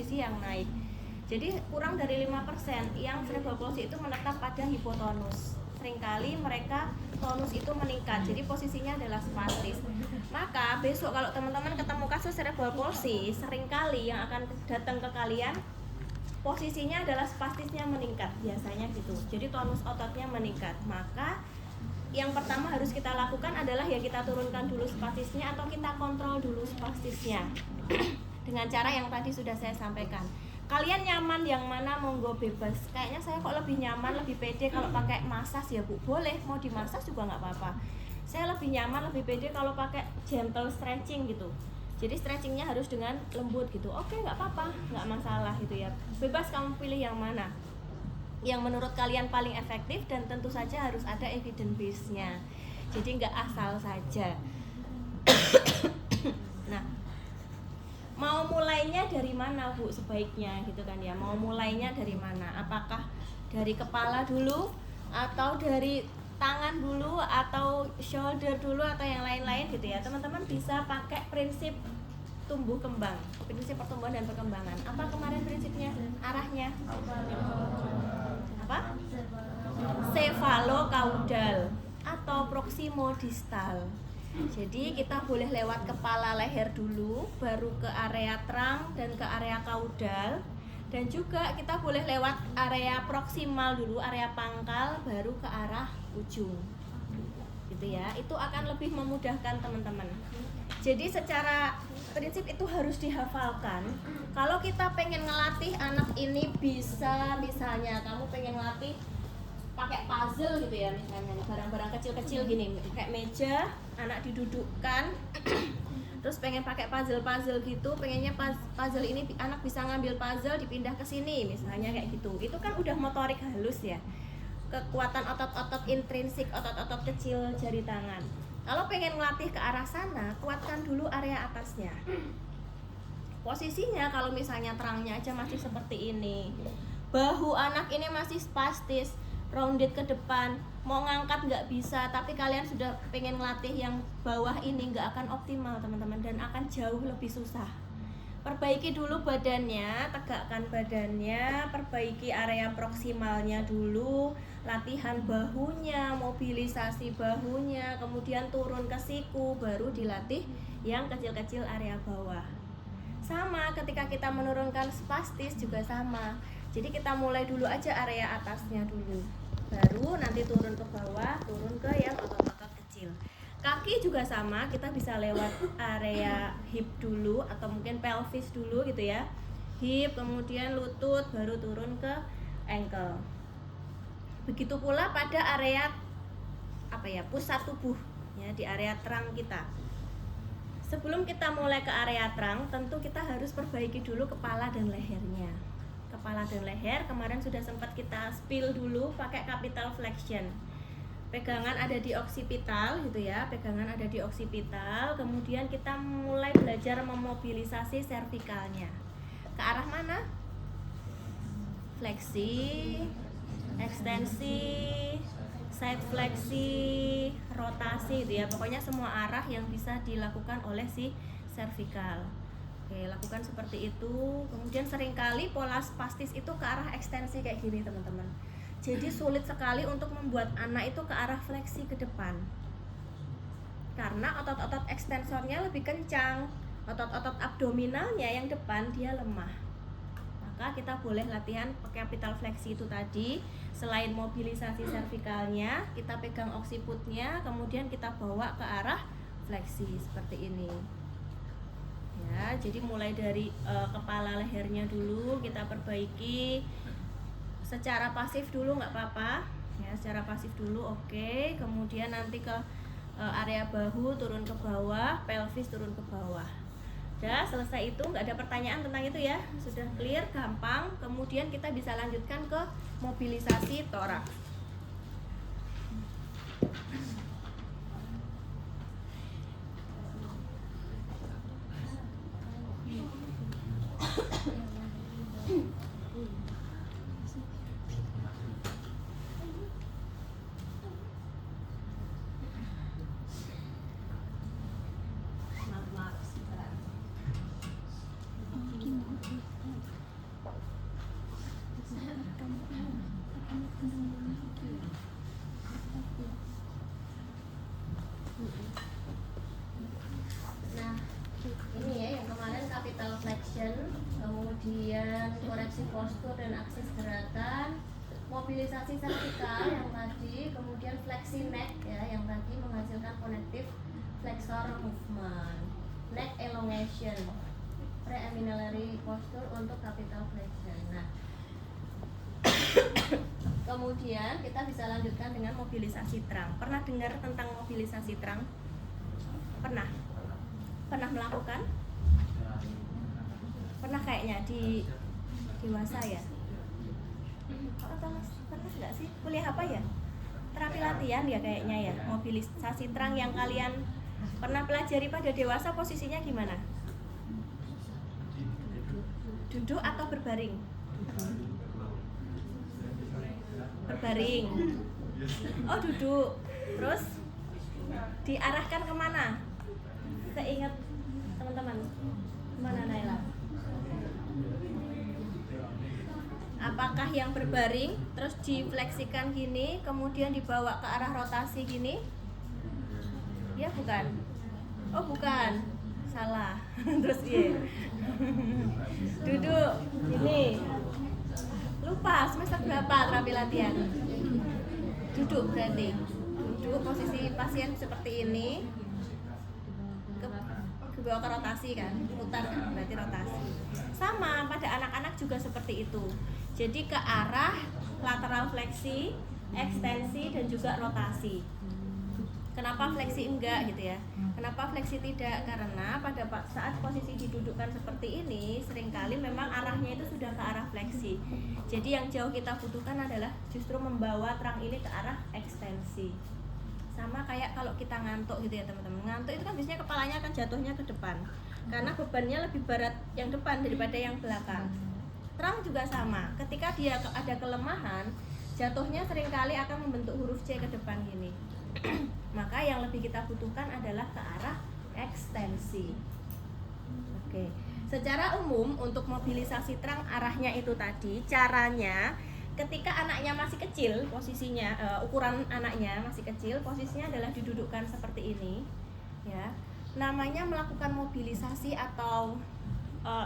posisi yang naik. Jadi kurang dari 5% yang cerebral palsy itu menetap pada hipotonus. Seringkali mereka tonus itu meningkat, jadi posisinya adalah spastis. Maka besok kalau teman-teman ketemu kasus cerebral palsy, seringkali yang akan datang ke kalian posisinya adalah spastisnya meningkat, biasanya gitu. Jadi tonus ototnya meningkat. Maka yang pertama harus kita lakukan adalah ya kita turunkan dulu spastisnya atau kita kontrol dulu spastisnya dengan cara yang tadi sudah saya sampaikan. Kalian nyaman yang mana, monggo bebas. Kayaknya saya kok lebih nyaman, lebih pede kalau pakai masas ya Bu. Boleh, mau dimasas juga nggak apa-apa. Saya lebih nyaman, lebih pede kalau pakai gentle stretching gitu. Jadi stretchingnya harus dengan lembut gitu. Oke, nggak apa-apa, nggak masalah gitu ya. Bebas kamu pilih yang mana, yang menurut kalian paling efektif, dan tentu saja harus ada evidence base-nya. Jadi nggak asal saja. Nah, mau mulainya dari mana Bu sebaiknya gitu kan ya? Mau mulainya dari mana? Apakah dari kepala dulu atau dari tangan dulu atau shoulder dulu atau yang lain-lain gitu ya? Teman-teman bisa pakai prinsip tumbuh kembang, prinsip pertumbuhan dan perkembangan. Apa kemarin prinsipnya? Arahnya apa? Cephalocaudal atau proximodistal. Jadi kita boleh lewat kepala leher dulu, baru ke area trunk dan ke area kaudal, dan juga kita boleh lewat area proksimal dulu, area pangkal, baru ke arah ujung. Gitu ya. Itu akan lebih memudahkan teman-teman. Jadi secara prinsip itu harus dihafalkan. Kalau kita pengen ngelatih anak ini bisa, misalnya kamu pengen ngelatih pakai puzzle gitu ya, misalnya barang-barang kecil-kecil gini, kayak meja, anak didudukkan, terus pengen pakai puzzle gitu, pengennya puzzle ini anak bisa ngambil puzzle dipindah ke sini, misalnya kayak gitu. Itu kan udah motorik halus ya, kekuatan otot-otot intrinsik, otot-otot kecil jari tangan. Kalau pengen ngelatih ke arah sana, kuatkan dulu area atasnya. Posisinya kalau misalnya terangnya aja masih seperti ini, bahu anak ini masih spastis, rounded ke depan, mau ngangkat nggak bisa, tapi kalian sudah pengen ngelatih yang bawah ini, nggak akan optimal teman-teman, dan akan jauh lebih susah. Perbaiki dulu badannya, tegakkan badannya, perbaiki area proksimalnya dulu, latihan bahunya, mobilisasi bahunya, kemudian turun ke siku, baru dilatih yang kecil-kecil area bawah. Sama ketika kita menurunkan spastis juga sama. Jadi kita mulai dulu aja area atasnya dulu, baru nanti turun ke bawah, turun ke yang otot-otot kecil. Kaki juga sama, kita bisa lewat area hip dulu atau mungkin pelvis dulu gitu ya. Hip, kemudian lutut, baru turun ke ankle. Begitu pula pada area pusat tubuh ya, di area trunk kita. Sebelum kita mulai ke area trunk, tentu kita harus perbaiki dulu kepala dan lehernya. Kepala dan leher kemarin sudah sempat kita spill dulu pakai capital flexion. Pegangan ada di oksipital gitu ya, pegangan ada di oksipital. Kemudian kita mulai belajar memobilisasi servikalnya. Ke arah mana? Fleksi, ekstensi, side fleksi, rotasi gitu ya. Pokoknya semua arah yang bisa dilakukan oleh si servikal. Oke, lakukan seperti itu. Kemudian seringkali pola spastis itu ke arah ekstensi kayak gini teman-teman. Jadi sulit sekali untuk membuat anak itu ke arah fleksi ke depan, karena otot-otot ekstensornya lebih kencang, otot-otot abdominalnya yang depan dia lemah. Maka kita boleh latihan capital fleksi itu tadi. Selain mobilisasi servikalnya, kita pegang oksiputnya, kemudian kita bawa ke arah fleksi seperti ini. Ya, jadi mulai dari kepala lehernya dulu kita perbaiki secara pasif dulu, nggak apa-apa ya, secara pasif dulu, oke. Kemudian nanti ke area bahu turun ke bawah, pelvis turun ke bawah. Udah selesai itu, nggak ada pertanyaan tentang itu ya, sudah clear, gampang. Kemudian kita bisa lanjutkan ke mobilisasi toraks. kemudian koreksi postur dan aksis gerakan, mobilisasi servikal yang tadi, kemudian flexi neck ya yang tadi menghasilkan connective flexor movement, neck elongation, preaminalary posture untuk capital flexion. Nah, kemudian kita bisa lanjutkan dengan mobilisasi terang. Pernah dengar tentang mobilisasi terang? Pernah? Pernah melakukan? Pernah kayaknya di dewasa ya? Atau pernah nggak sih? Kuliah apa ya? Terapi latihan ya kayaknya ya. Mobilisasi terang yang kalian pernah pelajari pada dewasa posisinya gimana? Duduk atau berbaring? Berbaring. Oh duduk. Terus diarahkan kemana? Seingat teman-teman. Kemana Naila? Apakah yang berbaring terus difleksikan gini, kemudian dibawa ke arah rotasi gini? Ya bukan. Oh bukan. Salah. Terus iya. Duduk ini. Lupa semester berapa terapi latihan? Duduk berarti. Duduk posisi pasien seperti ini. Ke bawah ke rotasi kan, putar kan, berarti rotasi. Sama pada anak-anak juga seperti itu. Jadi ke arah lateral fleksi, ekstensi dan juga rotasi. Kenapa fleksi enggak gitu ya? Kenapa fleksi tidak? Karena pada saat posisi didudukkan seperti ini, seringkali memang arahnya itu sudah ke arah fleksi. Jadi yang jauh kita butuhkan adalah justru membawa terang ini ke arah ekstensi. Sama kayak kalau kita ngantuk gitu ya teman-teman. Ngantuk itu kan biasanya kepalanya akan jatuhnya ke depan. Karena bebannya lebih berat yang depan daripada yang belakang. Terang juga sama. Ketika dia ada kelemahan, jatuhnya seringkali akan membentuk huruf C ke depan gini. Maka yang lebih kita butuhkan adalah ke arah ekstensi. Oke. Secara umum untuk mobilisasi terang arahnya itu tadi, caranya ketika anaknya masih kecil, posisinya ukuran anaknya masih kecil, posisinya adalah didudukkan seperti ini, ya. Namanya melakukan mobilisasi atau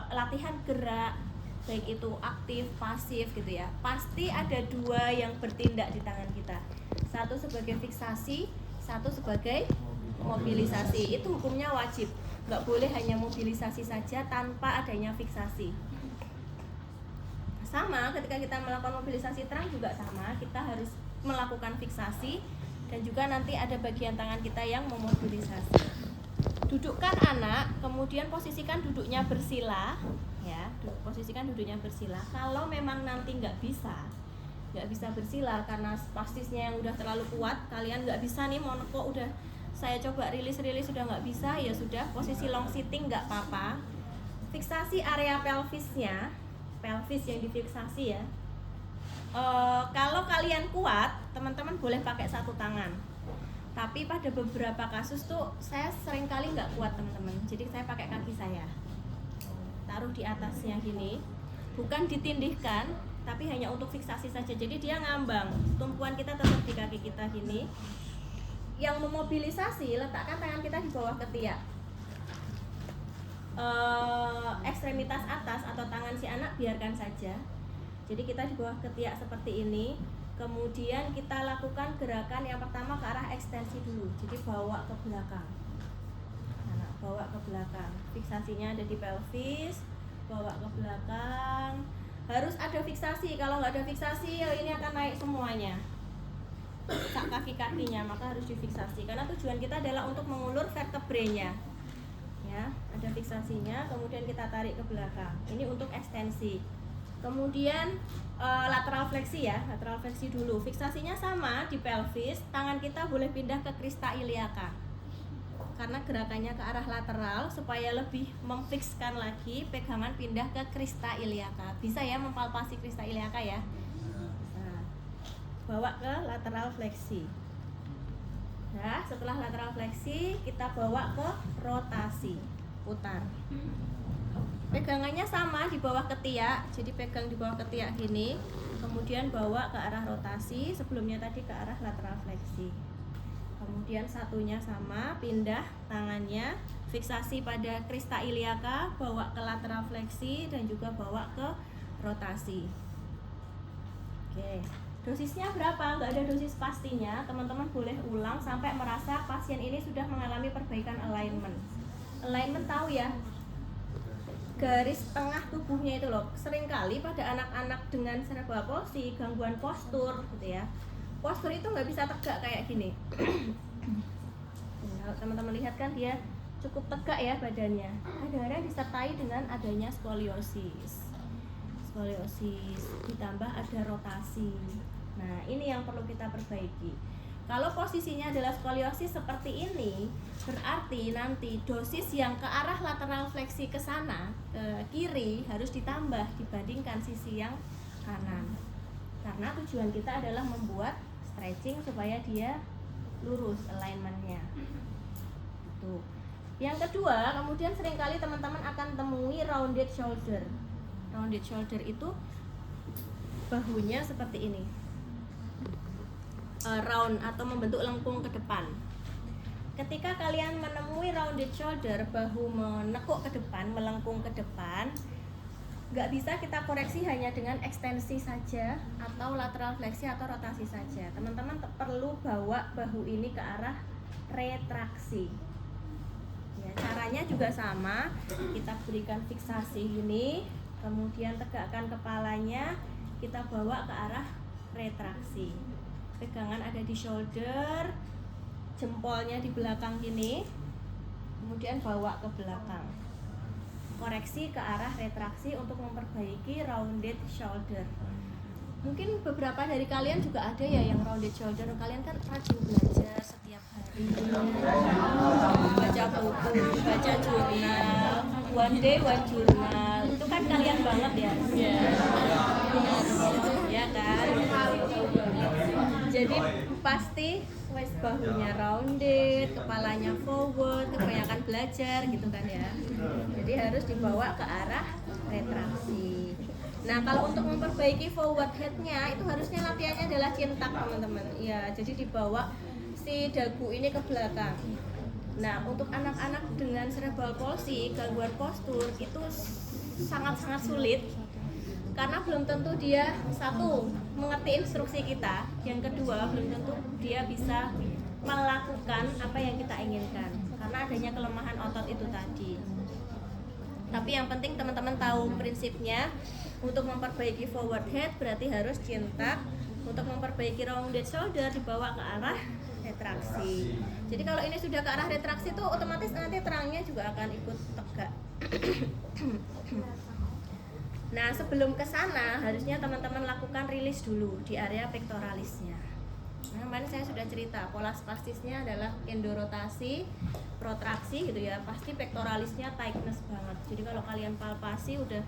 latihan gerak, baik itu aktif, pasif gitu ya. Pasti ada dua yang bertindak di tangan kita. Satu sebagai fiksasi, satu sebagai mobilisasi. Itu hukumnya wajib. Nggak boleh hanya mobilisasi saja tanpa adanya fiksasi. Sama ketika kita melakukan mobilisasi terang juga sama, kita harus melakukan fiksasi dan juga nanti ada bagian tangan kita yang memobilisasi. Dudukkan anak, kemudian posisikan duduknya bersila, ya, posisikan duduknya bersila. Kalau memang nanti nggak bisa bersila karena spastisnya yang udah terlalu kuat, kalian nggak bisa nih, mau kok udah saya coba rilis sudah nggak bisa, ya sudah posisi long sitting nggak apa-apa. Fiksasi area pelvisnya. Pelvis yang difiksasi ya. Kalau kalian kuat, teman-teman boleh pakai satu tangan. Tapi pada beberapa kasus tuh saya sering kali nggak kuat teman-teman. Jadi saya pakai kaki saya, taruh di atasnya gini, bukan ditindihkan, tapi hanya untuk fiksasi saja. Jadi dia ngambang, tumpuan kita tetap di kaki kita gini. Yang memobilisasi, letakkan tangan kita di bawah ketiak. Ekstremitas atas atau tangan si anak biarkan saja. Jadi kita di bawah ketiak seperti ini. Kemudian kita lakukan gerakan yang pertama ke arah ekstensi dulu. Jadi bawa ke belakang. Anak bawa ke belakang. Fiksasinya ada di pelvis. Bawa ke belakang. Harus ada fiksasi. Kalau nggak ada fiksasi, ya ini akan naik semuanya. Kaki-kakinya, maka harus difiksasi. Karena tujuan kita adalah untuk mengulur vertebrenya. Ya, ada fiksasinya, kemudian kita tarik ke belakang. Ini untuk ekstensi. Kemudian lateral fleksi ya, lateral fleksi dulu. Fiksasinya sama di pelvis, tangan kita boleh pindah ke crista iliaca. Karena gerakannya ke arah lateral, supaya lebih memfikskan lagi, pegangan pindah ke crista iliaca. Bisa ya mempalpasi crista iliaca ya. Nah, bawa ke lateral fleksi. Nah, setelah lateral fleksi, kita bawa ke rotasi, putar. Pegangannya sama di bawah ketiak, jadi pegang di bawah ketiak gini, kemudian bawa ke arah rotasi, sebelumnya tadi ke arah lateral fleksi. Kemudian satunya sama, pindah tangannya, fiksasi pada crista iliaca, bawa ke lateral fleksi dan juga bawa ke rotasi. Oke, dosisnya berapa? Nggak ada dosis pastinya, teman-teman boleh ulang sampai merasa pasien ini sudah mengalami perbaikan alignment. Alignment tahu ya, garis tengah tubuhnya itu loh. Seringkali pada anak-anak dengan cerebral palsy, gangguan postur gitu ya, postur itu nggak bisa tegak kayak gini. Nah, teman-teman lihat kan dia cukup tegak ya badannya. Kadang-kadang disertai dengan adanya skoliosis. Skoliosis ditambah ada rotasi. Nah, ini yang perlu kita perbaiki. Kalau posisinya adalah skoliosis seperti ini, berarti nanti dosis yang ke arah lateral fleksi ke sana, ke kiri harus ditambah dibandingkan sisi yang kanan. Karena tujuan kita adalah membuat stretching supaya dia lurus alignmentnya. Tuh. Yang kedua, kemudian seringkali teman-teman akan temui rounded shoulder. Rounded shoulder itu bahunya seperti ini, round atau membentuk lengkung ke depan. Ketika kalian menemui rounded shoulder, bahu menekuk ke depan, melengkung ke depan, nggak bisa kita koreksi hanya dengan ekstensi saja atau lateral fleksi atau rotasi saja. Teman-teman perlu bawa bahu ini ke arah retraksi. Ya, caranya juga sama, kita berikan fiksasi ini, kemudian tegakkan kepalanya, kita bawa ke arah retraksi. Pegangan ada di shoulder, jempolnya di belakang gini, kemudian bawa ke belakang. Koreksi ke arah retraksi untuk memperbaiki rounded shoulder. Mungkin beberapa dari kalian juga ada ya yang rounded shoulder. Kalian kan rajin belajar setiap hari, baca buku, baca jurnal, one day one jurnal. Itu kan kalian banget ya. Ya kan. Jadi pasti wes bahunya rounded, kepalanya forward, kebanyakan belajar gitu kan ya. Jadi harus dibawa ke arah retraksi. Nah, kalau untuk memperbaiki forward headnya itu harusnya latihannya adalah chin tuck teman-teman. Ya, jadi dibawa si dagu ini ke belakang. Nah, untuk anak-anak dengan cerebral palsy, gangguan postur itu sangat-sangat sulit. Karena belum tentu dia, satu, mengerti instruksi kita, yang kedua, belum tentu dia bisa melakukan apa yang kita inginkan karena adanya kelemahan otot itu tadi. Tapi yang penting teman-teman tahu prinsipnya. Untuk memperbaiki forward head berarti harus chin tuck. Untuk memperbaiki rounded shoulder dibawa ke arah retraksi. Jadi kalau ini sudah ke arah retraksi itu otomatis nanti terangnya juga akan ikut tegak. Nah, sebelum ke sana harusnya teman-teman lakukan rilis dulu di area pectoralisnya. Nah, kemarin saya sudah cerita pola spastisnya adalah endorotasi, protraksi gitu ya. Pasti pectoralisnya tightness banget. Jadi kalau kalian palpasi udah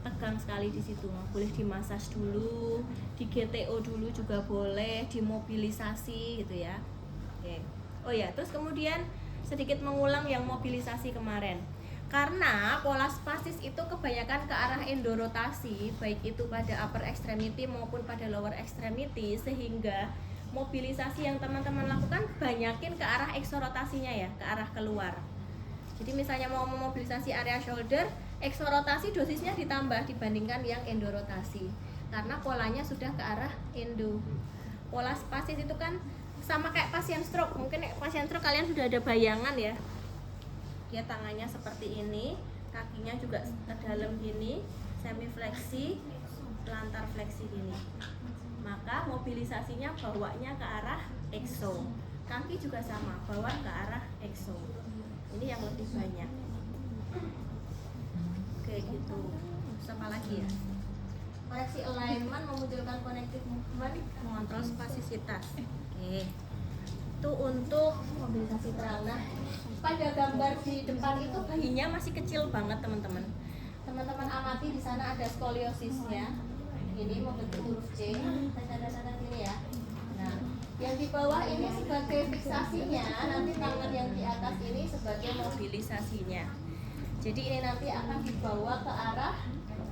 tegang sekali di situ. Boleh dimasaj dulu, di GTO dulu juga boleh, dimobilisasi gitu ya. Oke. Oh ya, terus kemudian sedikit mengulang yang mobilisasi kemarin. Karena pola spastis itu kebanyakan ke arah endorotasi, baik itu pada upper extremity maupun pada lower extremity, sehingga mobilisasi yang teman-teman lakukan banyakin ke arah eksorotasinya ya, ke arah keluar. Jadi misalnya mau memobilisasi area shoulder, eksorotasi dosisnya ditambah dibandingkan yang endorotasi, karena polanya sudah ke arah endo. Pola spastis itu kan sama kayak pasien stroke. Mungkin pasien stroke kalian sudah ada bayangan ya. Dia tangannya seperti ini, kakinya juga ke dalam gini, semi fleksi, plantar fleksi gini. Maka mobilisasinya bawanya ke arah exo. Kaki juga sama, bawa ke arah exo. Ini yang lebih banyak. Oke gitu. Sama lagi ya. Koreksi alignment memunculkan connective movement, mengontrol spasisitas. Oke. Itu untuk mobilisasi terang. Nah, pada gambar di depan itu bayinya masih kecil banget teman-teman. Teman-teman amati di sana ada skoliosisnya. Ini membentuk huruf C, tanda-tanda sini ya. Nah, yang di bawah ini sebagai fiksasinya, nanti tangan yang di atas ini sebagai mobilisasinya. Jadi ini nanti akan dibawa ke arah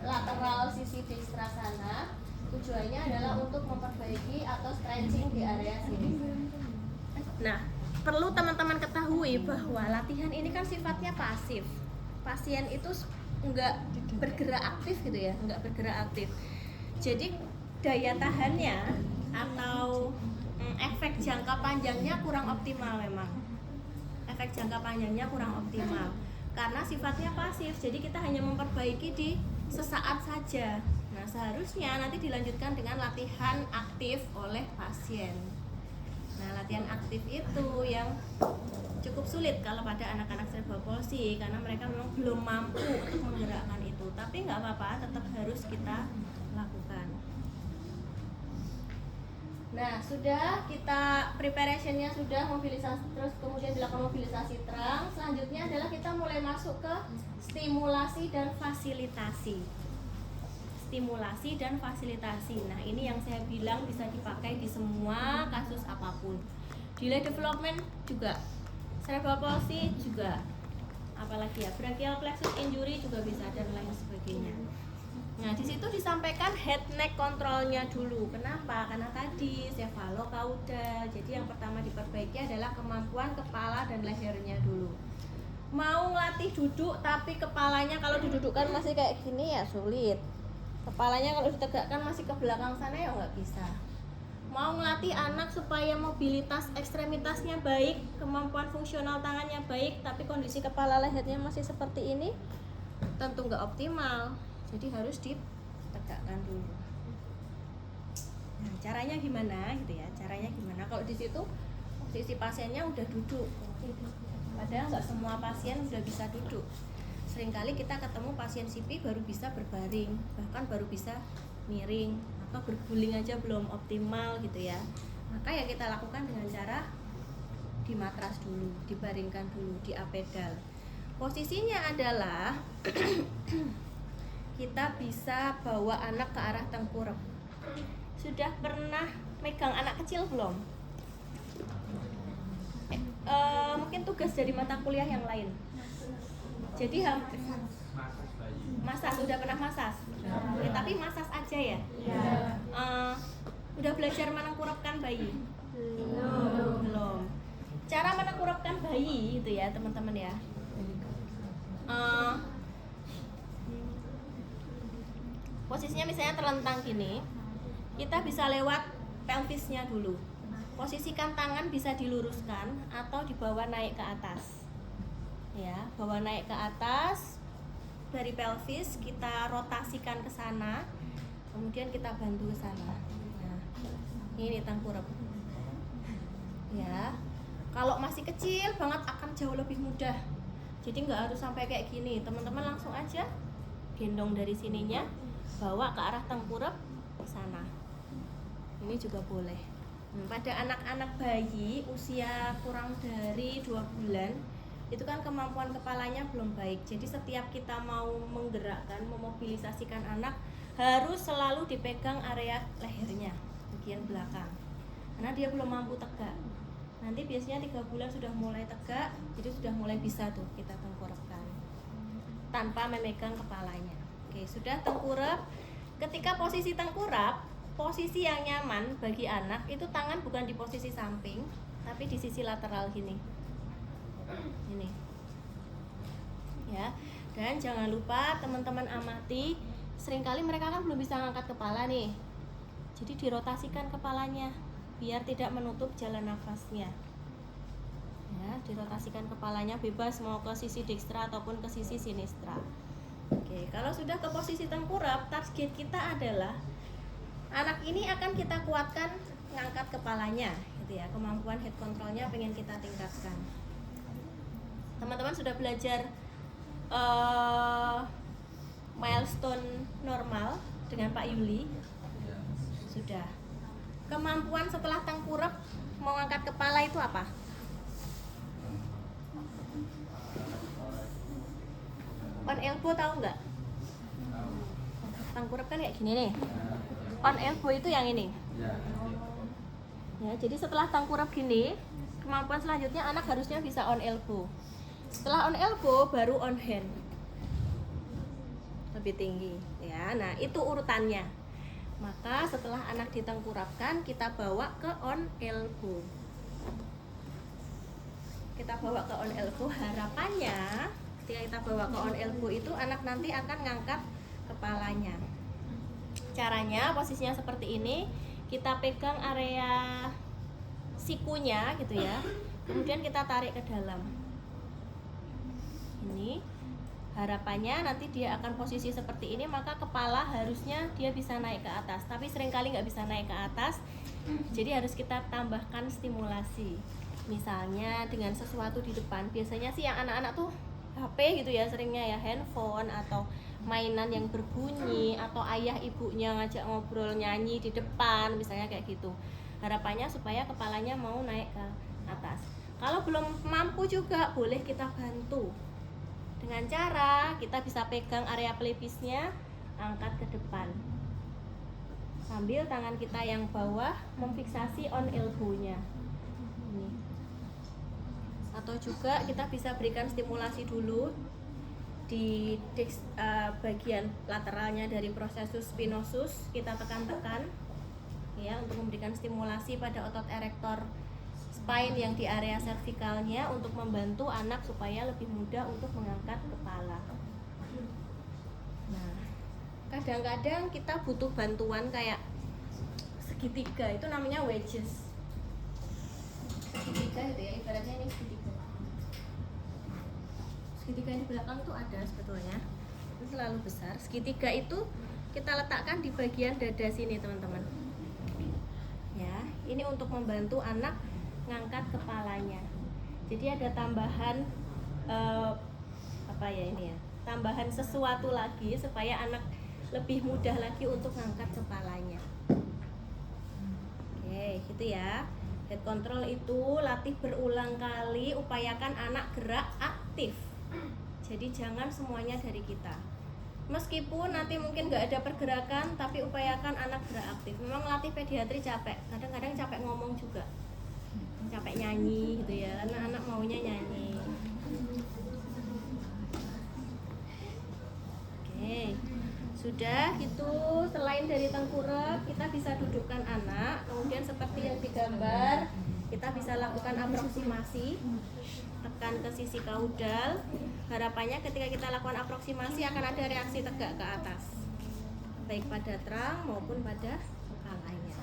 lateral sisi dextra sana. Tujuannya adalah untuk memperbaiki atau stretching di area sini. Nah, perlu teman-teman ketahui bahwa latihan ini kan sifatnya pasif. Pasien itu enggak bergerak aktif gitu ya, enggak bergerak aktif. Jadi daya tahannya atau efek jangka panjangnya kurang optimal memang. Efek jangka panjangnya kurang optimal karena sifatnya pasif. Jadi kita hanya memperbaiki di sesaat saja. Nah, seharusnya nanti dilanjutkan dengan latihan aktif oleh pasien. Nah, latihan aktif itu yang cukup sulit kalau pada anak-anak cerebral palsy karena mereka memang belum mampu untuk menggerakkan itu. Tapi nggak apa-apa, tetap harus kita lakukan. Nah, sudah kita preparationnya sudah, mobilisasi, terus kemudian dilakukan mobilisasi terang. Selanjutnya adalah kita mulai masuk ke stimulasi dan fasilitasi. Stimulasi dan fasilitasi. Nah, ini yang saya bilang bisa dipakai di semua kasus apapun. Delay development juga, cerebral palsy juga, apalagi ya, brachial plexus injury juga bisa, dan lain sebagainya. Nah, di situ disampaikan head neck kontrolnya dulu. Kenapa? Karena tadi cephalocaudal. Jadi yang pertama diperbaiki adalah kemampuan kepala dan lehernya dulu. Mau ngelatih duduk tapi kepalanya kalau didudukkan masih kayak gini ya sulit. Kepalanya kalau ditegakkan masih ke belakang sana ya nggak bisa. Mau ngelatih anak supaya mobilitas ekstremitasnya baik, kemampuan fungsional tangannya baik, tapi kondisi kepala lehernya masih seperti ini, tentu nggak optimal. Jadi harus ditegakkan dulu. Nah, caranya gimana gitu ya? Caranya gimana? Kalau di situ posisi pasiennya udah duduk. Padahal nggak semua pasien udah bisa duduk. Seringkali kita ketemu pasien CP baru bisa berbaring, bahkan baru bisa miring atau berguling aja belum optimal gitu ya. Maka yang kita lakukan dengan cara di matras dulu, dibaringkan dulu, di apedal. Posisinya adalah kita bisa bawa anak ke arah tengkurap. Sudah pernah megang anak kecil belum? Mungkin tugas dari mata kuliah yang lain. Jadi masas, udah pernah masas? Ya, tapi masas aja ya? Udah belajar menengkurapkan bayi? Belum. Cara menengkurapkan bayi itu ya teman-teman ya. Posisinya misalnya terlentang gini, kita bisa lewat pelvisnya dulu. Posisikan tangan bisa diluruskan atau dibawa naik ke atas. Ya, bawa naik ke atas dari pelvis, kita rotasikan ke sana, kemudian kita bantu ke sana. Nah, ini tengkurap. Ya, kalau masih kecil banget akan jauh lebih mudah. Jadi nggak harus sampai kayak gini. Teman-teman langsung aja gendong dari sininya, bawa ke arah tengkurap ke sana. Ini juga boleh. Pada anak-anak bayi usia kurang dari 2 bulan, itu kan kemampuan kepalanya belum baik. Jadi setiap kita mau menggerakkan, memobilisasikan anak, harus selalu dipegang area lehernya, bagian belakang. Karena dia belum mampu tegak. Nanti biasanya 3 bulan sudah mulai tegak, jadi sudah mulai bisa tuh kita tengkurapkan tanpa memegang kepalanya. Oke, sudah tengkurap. Ketika posisi tengkurap, posisi yang nyaman bagi anak itu tangan bukan di posisi samping, tapi di sisi lateral gini. Ini. Ya. Dan jangan lupa teman-teman amati, seringkali mereka kan belum bisa ngangkat kepala nih. Jadi dirotasikan kepalanya biar tidak menutup jalan nafasnya. Ya, dirotasikan kepalanya bebas mau ke sisi dekstra ataupun ke sisi sinistra. Oke, kalau sudah ke posisi tengkurap, target kita adalah anak ini akan kita kuatkan ngangkat kepalanya, gitu ya. Kemampuan head controlnya pengen kita tingkatkan. Teman-teman sudah belajar milestone normal dengan Pak Yuli? Sudah. Kemampuan setelah tengkurap mau ngangkat kepala itu apa? On elbow tahu nggak? Tengkurap kan kayak gini nih. On elbow itu yang ini. Ya, jadi setelah tengkurap gini, kemampuan selanjutnya anak harusnya bisa on elbow. Setelah on elbow baru on hand. Lebih tinggi, ya. Nah, itu urutannya. Maka setelah anak ditengkurapkan, kita bawa ke on elbow. kita bawa ke on elbow, harapannya ketika kita bawa ke on elbow itu anak nanti akan ngangkat kepalanya. Caranya posisinya seperti ini, kita pegang area sikunya gitu ya, kemudian kita tarik ke dalam. Ini harapannya nanti dia akan posisi seperti ini, maka kepala harusnya dia bisa naik ke atas, tapi seringkali nggak bisa naik ke atas. Jadi harus kita tambahkan stimulasi, misalnya dengan sesuatu di depan. Biasanya sih yang anak-anak tuh HP gitu ya, seringnya ya handphone atau mainan yang berbunyi, atau ayah ibunya ngajak ngobrol nyanyi di depan misalnya kayak gitu. Harapannya supaya kepalanya mau naik ke atas. Kalau belum mampu juga boleh kita bantu dengan cara kita bisa pegang area pelipisnya, angkat ke depan sambil tangan kita yang bawah memfiksasi on elbow-nya ini. Atau juga kita bisa berikan stimulasi dulu di bagian lateralnya dari processus spinosus, kita tekan-tekan ya untuk memberikan stimulasi pada otot erektor spine yang di area cervicalnya untuk membantu anak supaya lebih mudah untuk mengangkat kepala. Nah, kadang-kadang kita butuh bantuan kayak segitiga, itu namanya wedges. Segitiga itu ya, ibaratnya ini segitiga. Segitiga yang di belakang tuh ada sebetulnya, itu selalu besar. Segitiga itu kita letakkan di bagian dada sini teman-teman. Ya, ini untuk membantu anak ngangkat kepalanya. Jadi ada tambahan tambahan sesuatu lagi supaya anak lebih mudah lagi untuk ngangkat kepalanya. Oke, gitu ya. Head control itu latih berulang kali, upayakan anak gerak aktif. Jadi jangan semuanya dari kita. Meskipun nanti mungkin nggak ada pergerakan, tapi upayakan anak gerak aktif. Memang latih pediatri capek, kadang-kadang capek ngomong juga, capek nyanyi gitu ya, karena anak maunya nyanyi. Oke, sudah gitu. Selain dari tengkurap, kita bisa dudukkan anak, kemudian seperti yang digambar, kita bisa lakukan aproksimasi, tekan ke sisi kaudal. Harapannya ketika kita lakukan aproksimasi akan ada reaksi tegak ke atas, baik pada trunk maupun pada kepalanya.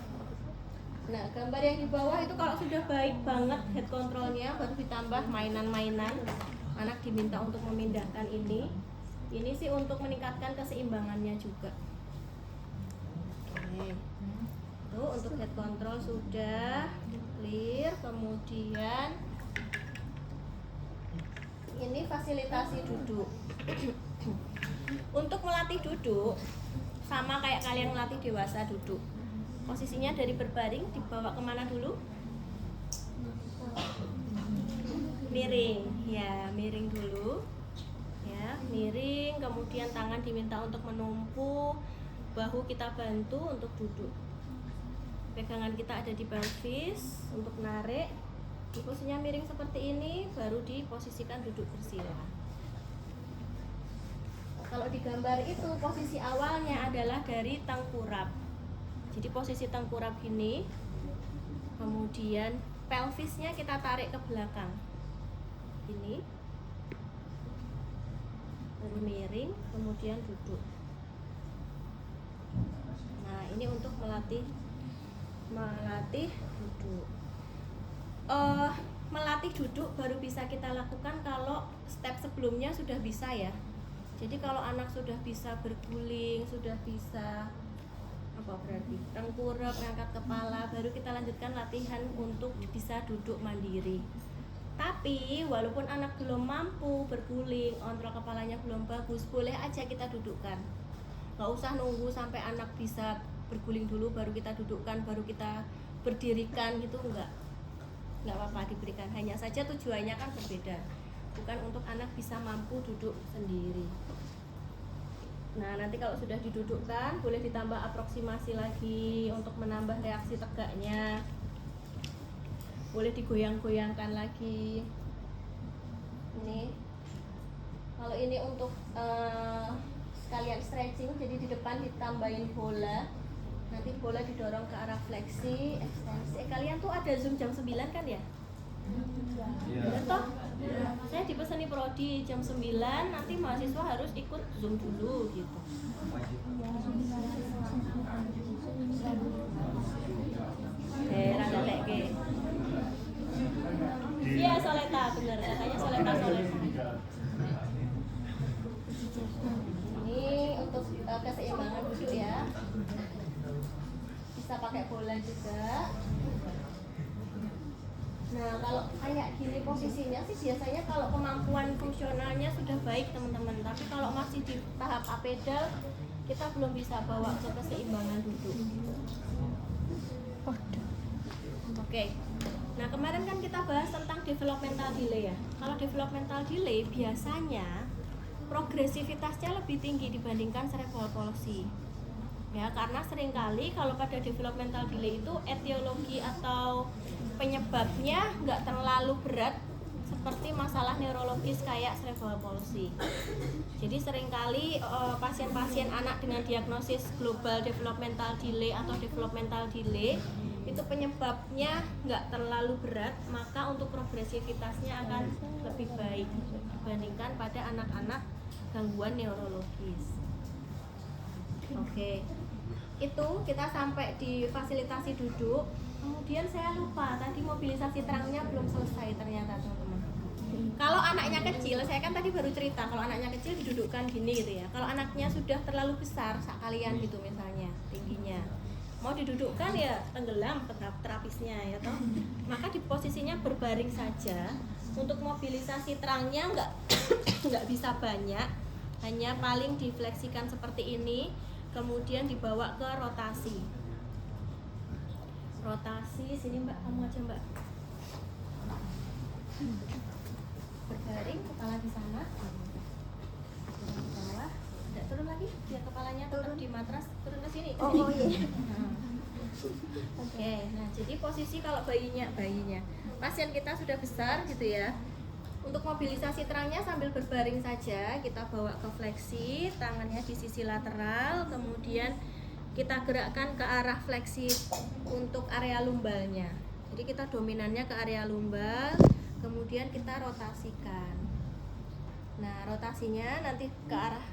Nah, gambar yang di bawah itu kalau sudah baik banget head controlnya, baru ditambah mainan-mainan. Anak diminta untuk memindahkan ini. Ini sih untuk meningkatkan keseimbangannya juga. Oke. Tuh, untuk head control sudah clear. Kemudian ini fasilitasi duduk. Untuk melatih duduk sama kayak kalian melatih dewasa duduk. Posisinya dari berbaring dibawa kemana dulu? Miring, ya miring dulu. Ya, miring, kemudian tangan diminta untuk menumpu, bahu kita bantu untuk duduk. Pegangan kita ada di pelvis untuk narik. Di posisinya miring seperti ini, baru diposisikan duduk bersila. Kalau di gambar itu posisi awalnya adalah dari tengkurap. Jadi posisi tengkurap gini, kemudian pelvisnya kita tarik ke belakang. Ini baru miring, kemudian duduk. Nah, ini untuk melatih duduk. Melatih duduk baru bisa kita lakukan kalau step sebelumnya sudah bisa ya. Jadi kalau anak sudah bisa berguling, sudah bisa tengkurap, ngangkat kepala, baru kita lanjutkan latihan untuk bisa duduk mandiri. Tapi walaupun anak belum mampu berguling, kontrol kepalanya belum bagus, boleh aja kita dudukkan. Gak usah nunggu sampai anak bisa berguling dulu baru kita dudukkan, baru kita berdirikan gitu, enggak apa-apa diberikan. Hanya saja tujuannya kan berbeda, bukan untuk anak bisa mampu duduk sendiri. Nah, nanti kalau sudah didudukkan, boleh ditambah aproksimasi lagi untuk menambah reaksi tegaknya. Boleh digoyang-goyangkan lagi. Ini kalau ini untuk sekalian stretching, jadi di depan ditambahin bola. Nanti bola didorong ke arah fleksi, ekstensi. Kalian tuh ada Zoom jam 9 kan ya? Bener toh? Saya dipesani prodi jam 9, nanti mahasiswa harus ikut Zoom dulu gitu. Rada leke. Iya, Soleta, bener, katanya Soleta. Ini untuk keseimbangan duduk ya. Bisa pakai bola juga. Nah, kalau kayak gini posisinya sih biasanya kalau kemampuan fungsionalnya sudah baik teman-teman. Tapi kalau masih di tahap apedal, kita belum bisa bawa ke keseimbangan duduk. Oke. Nah, kemarin kan kita bahas tentang developmental delay ya. Kalau developmental delay biasanya progresivitasnya lebih tinggi dibandingkan cerebral palsy. Ya, karena seringkali kalau pada developmental delay itu etiologi atau penyebabnya nggak terlalu berat seperti masalah neurologis kayak cerebral palsy. Jadi seringkali pasien-pasien anak dengan diagnosis global developmental delay atau developmental delay itu penyebabnya nggak terlalu berat, maka untuk progresivitasnya akan lebih baik dibandingkan pada anak-anak gangguan neurologis. Oke, itu kita sampai di fasilitasi duduk. Kemudian saya lupa, tadi mobilisasi terangnya belum selesai ternyata teman-teman. Kalau anaknya kecil, saya kan tadi baru cerita, kalau anaknya kecil didudukkan gini gitu ya. Kalau anaknya sudah terlalu besar, sekalian gitu misalnya, tingginya mau didudukkan ya tenggelam terapisnya ya toh. Maka di posisinya berbaring saja. Untuk mobilisasi terangnya nggak bisa banyak, hanya paling difleksikan seperti ini, kemudian dibawa ke rotasi. Rotasi sini Mbak, kamu aja Mbak. Berbaring, kepala di sana, turun ke bawah, tidak turun lagi, biar kepalanya turun di matras, turun ke sini. Oh iya. Oke, nah jadi posisi kalau bayinya pasien kita sudah besar gitu ya. Untuk mobilisasi terangnya sambil berbaring saja, kita bawa ke fleksi, tangannya di sisi lateral, kemudian kita gerakkan ke arah fleksi untuk area lumbalnya. Jadi kita dominannya ke area lumbal, kemudian kita rotasikan. Nah, rotasinya nanti ke arah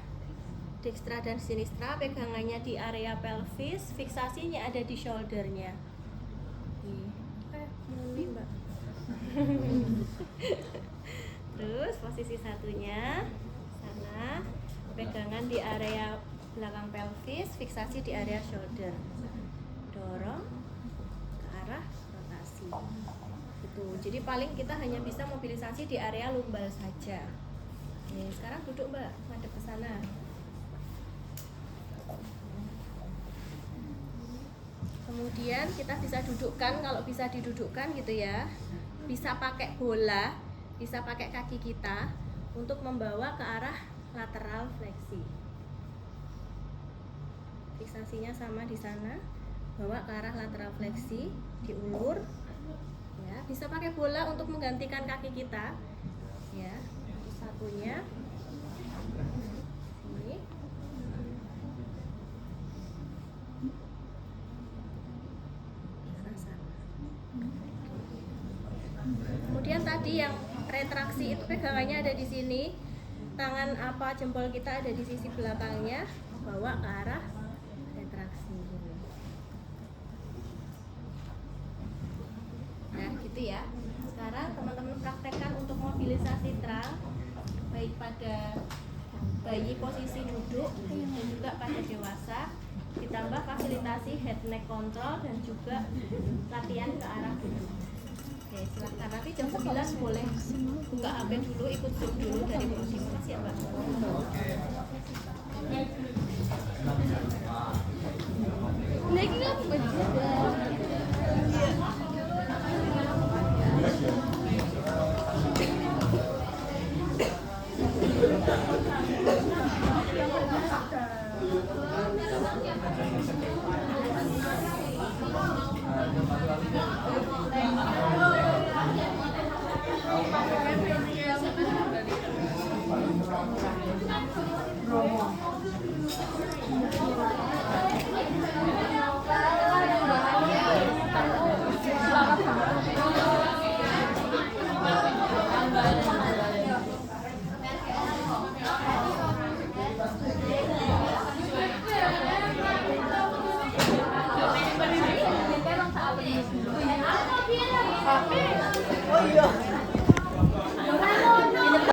dextra dan sinistra, pegangannya di area pelvis, fiksasinya ada di shouldernya. Mbak. Terus posisi satunya sana, pegangan di area belakang pelvis, fiksasi di area shoulder. Dorong ke arah rotasi. Gitu. Jadi paling kita hanya bisa mobilisasi di area lumbal saja. Oke, sekarang duduk Mbak, madep ke sana. Kemudian kita bisa dudukkan, kalau bisa didudukkan gitu ya, bisa pakai bola, bisa pakai kaki kita untuk membawa ke arah lateral fleksi. Fiksasinya sama di sana, bawa ke arah lateral fleksi, diulur. Ya, bisa pakai bola untuk menggantikan kaki kita. Ya, satunya. Ini. Kemudian tadi yang retraksi itu pegangannya ada di sini, tangan apa jempol kita ada di sisi belakangnya, bawa ke arah retraksi. Nah gitu ya. Sekarang teman-teman praktekkan untuk mobilisasi terang, baik pada bayi posisi duduk dan juga pada dewasa, ditambah fasilitasi head neck control dan juga latihan ke arah duduk. Oke, silahkan nanti jam 9 boleh buka HP dulu, ikut Zoom dulu dari Prodi. Makasih ya Mbak. Lagi kan Oh iya.